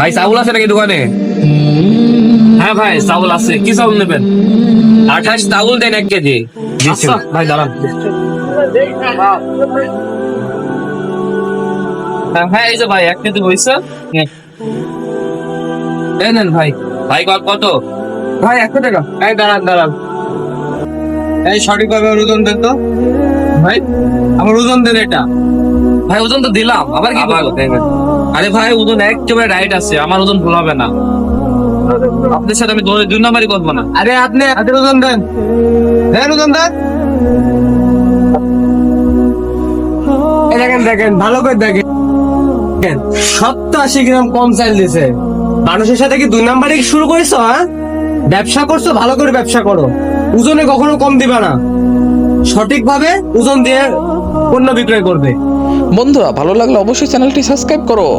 ভাই চাউল আছে নাকি দোকানে? হ্যাঁ ভাই চাউল আছে, কি চাউল নেবেন? 28 চাউল দেন 1 কেজি। আচ্ছা ভাই দাঁড়ান। হ্যাঁ এই যে ভাই 1 কেজি হয়েছে। এই নেন ভাই। ভাই কত? ভাই 100 টাকা। এই দাঁড়ান। এই সঠিকভাবে ওজন দেন তো ভাই, আমার ওজন দেন এটা। ভাই ওজন তো দিলাম, আবার কি আবার করবো? দেবেন। আরে ভাই ওজন একেবারে রাইট আছে, আমার ওজন ভুল হবে না। আপনার সাথে আমি 2 নাম্বারই করবো না। আরে আপনি হাতের ওজন দেন, ওজন দেন। এই দেখেন ভালো করে দেখেন, 87 গ্রাম কম চাল দিছে। মানুষের সাথে কি 2 নাম্বারে শুরু করেছো? হ্যাঁ, ব্যবসা করছো, ভালো করে ব্যবসা করো। ওজনে কখনো কম দিবা না, সঠিকভাবে ওজন দিয়ে পণ্য বিক্রয় করবে। বন্ধুরা ভালো লাগলে অবশ্যই চ্যানেলটি সাবস্ক্রাইব করো।